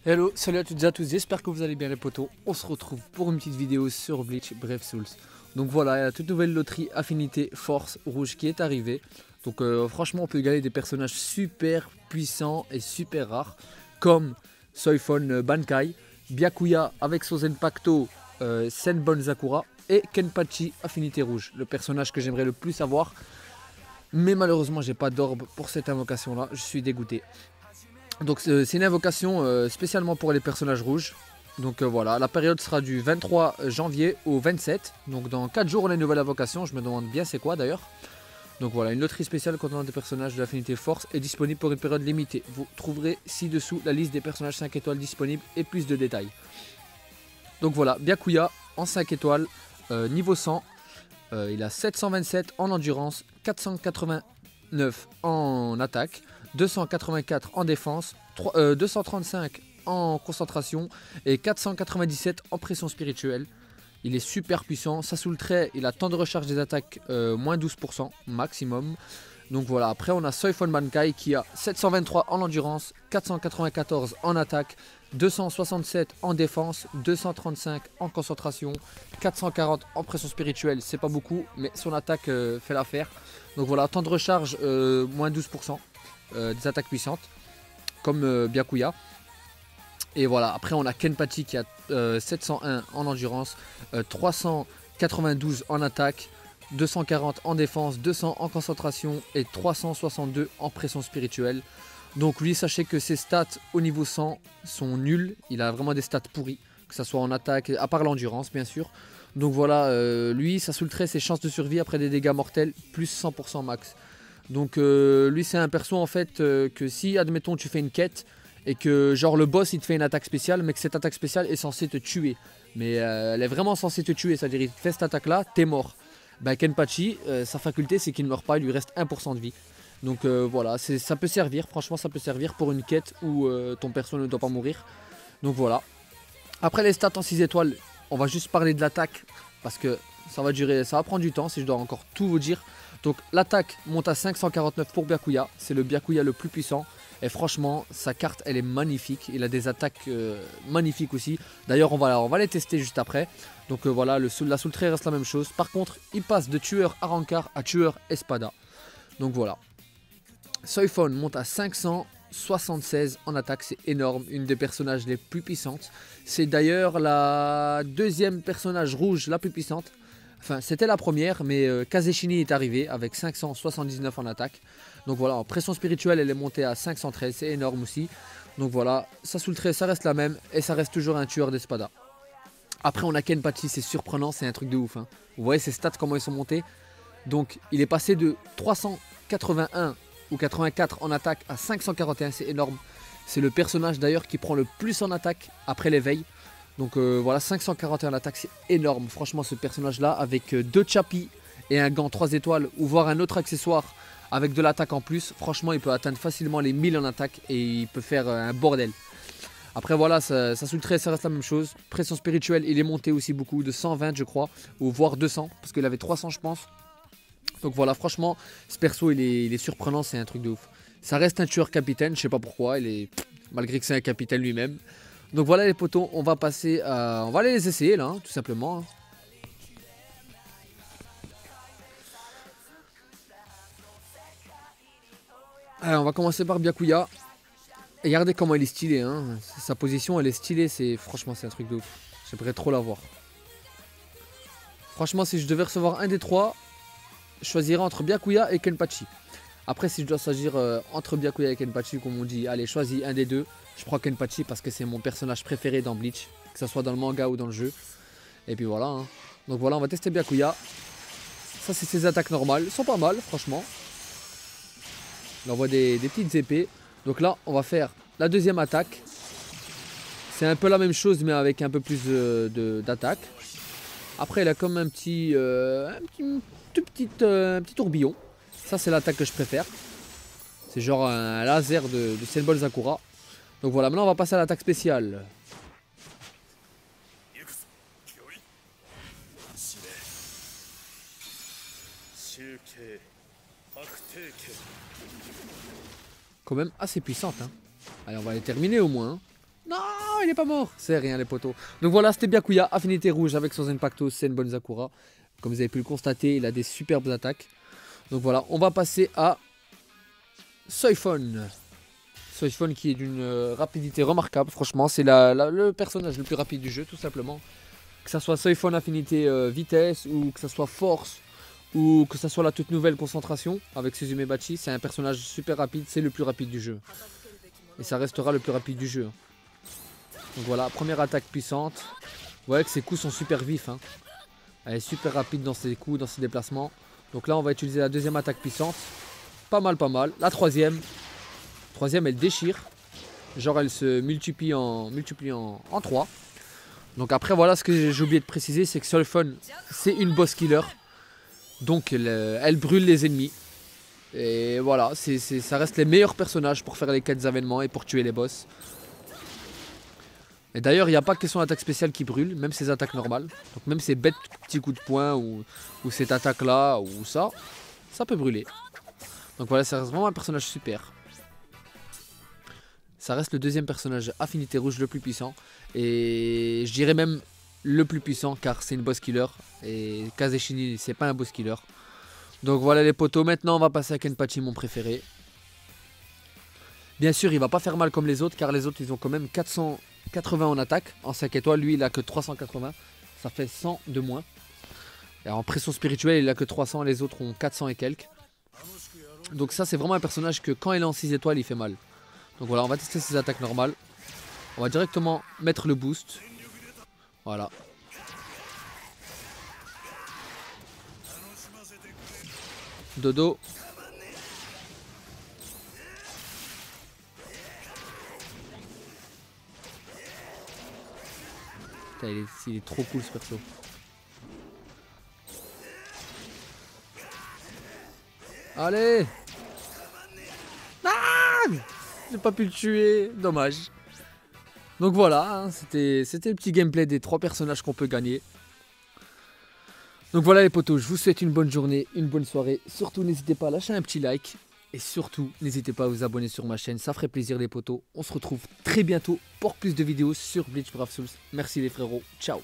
Hello, salut à toutes et à tous, j'espère que vous allez bien les potos. On se retrouve pour une petite vidéo sur Bleach Brave Souls. Donc voilà, il y a la toute nouvelle loterie Affinité Force Rouge qui est arrivée. Donc franchement on peut gagner des personnages super puissants et super rares. Comme Soifon Bankai, Byakuya avec son Zenpacto, Senbon Sakura et Kenpachi Affinité Rouge. Le personnage que j'aimerais le plus avoir. Mais malheureusement j'ai pas d'orbe pour cette invocation là, je suis dégoûté. Donc c'est une invocation spécialement pour les personnages rouges. Donc voilà, la période sera du 23 janvier au 27. Donc dans 4 jours on a une nouvelle invocation, je me demande bien c'est quoi d'ailleurs. Donc voilà, une loterie spéciale contenant des personnages de l'affinité force est disponible pour une période limitée. Vous trouverez ci-dessous la liste des personnages 5 étoiles disponibles et plus de détails. Donc voilà, Byakuya en 5 étoiles, niveau 100. Il a 727 en endurance, 489 en attaque, 284 en défense, 235 en concentration et 497 en pression spirituelle. Il est super puissant, ça sous le trait, il a temps de recharge des attaques moins 12% maximum. Donc voilà, après on a Soifon Bankai qui a 723 en endurance, 494 en attaque, 267 en défense, 235 en concentration, 440 en pression spirituelle, c'est pas beaucoup, mais son attaque fait l'affaire. Donc voilà, temps de recharge moins 12% des attaques puissantes, comme Byakuya. Et voilà, après on a Kenpachi qui a 701 en endurance, 392 en attaque, 240 en défense, 200 en concentration et 362 en pression spirituelle. Donc lui, sachez que ses stats au niveau 100 sont nuls. Il a vraiment des stats pourris, que ce soit en attaque, à part l'endurance bien sûr. Donc voilà, lui, ça sous le trait, ses chances de survie après des dégâts mortels, plus 100% max. Donc lui, c'est un perso en fait que si, admettons, tu fais une quête et que genre le boss il te fait une attaque spéciale, mais que cette attaque spéciale est censée te tuer. Mais elle est vraiment censée te tuer, c'est-à-dire il te fait cette attaque là, t'es mort. Bah Kenpachi, sa faculté c'est qu'il ne meurt pas, il lui reste 1% de vie. Donc voilà, ça peut servir, franchement ça peut servir pour une quête où ton perso ne doit pas mourir. Donc voilà. Après les stats en 6 étoiles, on va juste parler de l'attaque parce que ça va prendre du temps si je dois encore tout vous dire. Donc l'attaque monte à 549 pour Byakuya, c'est le Byakuya le plus puissant. Et franchement, sa carte elle est magnifique, il a des attaques magnifiques aussi. D'ailleurs on va les tester juste après. Donc voilà, la soul trait reste la même chose. Par contre, il passe de tueur à rancard à tueur espada. Donc voilà. Soifon monte à 576 en attaque, c'est énorme, une des personnages les plus puissantes. C'est d'ailleurs la deuxième personnage rouge la plus puissante. Enfin, c'était la première, mais Kazeshini est arrivé avec 579 en attaque. Donc voilà, en pression spirituelle, elle est montée à 513, c'est énorme aussi. Donc voilà, ça sous le trait, ça reste la même, et ça reste toujours un tueur d'espada. Après, on a Kenpachi, c'est surprenant, c'est un truc de ouf. Hein. Vous voyez ses stats, comment ils sont montés. Donc, il est passé de 381 ou 84 en attaque à 541, c'est énorme. C'est le personnage d'ailleurs qui prend le plus en attaque après l'éveil. Donc voilà, 541 en attaque, c'est énorme. Franchement, ce personnage-là, avec 2 chapis et un gant 3 étoiles, ou voire un autre accessoire avec de l'attaque en plus, franchement, il peut atteindre facilement les 1000 en attaque et il peut faire un bordel. Après voilà, ça sous le trait, ça reste la même chose. Pression spirituelle, il est monté aussi beaucoup, de 120 je crois, ou voire 200, parce qu'il avait 300 je pense. Donc voilà, franchement, ce perso, il est surprenant, c'est un truc de ouf. Ça reste un tueur capitaine, je sais pas pourquoi, malgré que c'est un capitaine lui-même. Donc voilà les potos, on va passer à... On va aller les essayer là, hein, tout simplement. Hein. Alors, on va commencer par Byakuya. Et regardez comment il est stylé, hein. Sa position, elle est stylée, franchement, c'est un truc de ouf. J'aimerais trop la voir. Franchement, si je devais recevoir un des trois, je choisirais entre Byakuya et Kenpachi. Après, si je dois choisir entre Byakuya et Kenpachi, comme on dit, allez, choisis un des deux. Je prends Kenpachi parce que c'est mon personnage préféré dans Bleach, que ce soit dans le manga ou dans le jeu. Et puis voilà. Hein. Donc voilà, on va tester Byakuya. Ça, c'est ses attaques normales. Elles sont pas mal, franchement. Il envoie des petites épées. Donc là, on va faire la deuxième attaque. C'est un peu la même chose, mais avec un peu plus d'attaque. Après, il a comme un petit tourbillon. Ça, c'est l'attaque que je préfère. C'est genre un laser de Senbon Sakura. Donc voilà, maintenant on va passer à l'attaque spéciale. Quand même assez puissante. Hein. Allez, on va les terminer au moins. Hein. Non, il est pas mort. C'est rien les potos. Donc voilà, c'était Byakuya, affinité rouge avec son Zenpacto, c'est une bonne Zakura. Comme vous avez pu le constater, il a des superbes attaques. Donc voilà, on va passer à Soifon. Soifon qui est d'une rapidité remarquable, franchement. C'est le personnage le plus rapide du jeu, tout simplement. Que ça soit Soifon affinité vitesse, ou que ça soit force, ou que ça soit la toute nouvelle concentration avec Suzume Bachi. C'est un personnage super rapide, c'est le plus rapide du jeu. Et ça restera le plus rapide du jeu. Donc voilà, première attaque puissante. Vous voyez que ses coups sont super vifs. Hein. Elle est super rapide dans ses coups, dans ses déplacements. Donc là, on va utiliser la deuxième attaque puissante. Pas mal, pas mal. La troisième. Troisième, elle déchire. Genre, elle se multiplie en 3. Donc après, voilà, ce que j'ai oublié de préciser, c'est que Soifon, c'est une boss killer. Donc, elle brûle les ennemis. Et voilà, ça reste les meilleurs personnages pour faire les quêtes événements et pour tuer les boss. Et d'ailleurs, il n'y a pas que son attaque spéciale qui brûle, même ses attaques normales. Donc même ces bêtes petits coups de poing ou cette attaque là ou ça peut brûler. Donc voilà, ça reste vraiment un personnage super. Ça reste le deuxième personnage affinité rouge le plus puissant. Et je dirais même le plus puissant car c'est une boss killer. Et Kazeshini, c'est pas un boss killer. Donc voilà les potos, maintenant on va passer à Kenpachi, mon préféré. Bien sûr, il va pas faire mal comme les autres car les autres ils ont quand même 480 en attaque. En 5 étoiles, lui il a que 380. Ça fait 100 de moins. Et en pression spirituelle, il a que 300, les autres ont 400 et quelques. Donc ça c'est vraiment un personnage que quand il est en 6 étoiles, il fait mal. Donc voilà, on va tester ses attaques normales. On va directement mettre le boost. Voilà. Dodo. Putain, il est trop cool ce perso. Allez. Ah, j'ai pas pu le tuer, dommage. Donc voilà, hein, c'était le petit gameplay des 3 personnages qu'on peut gagner. Donc voilà les potos, je vous souhaite une bonne journée, une bonne soirée. Surtout n'hésitez pas à lâcher un petit like. Et surtout n'hésitez pas à vous abonner sur ma chaîne, ça ferait plaisir les potos. On se retrouve très bientôt pour plus de vidéos sur Bleach Brave Souls. Merci les frérots, ciao.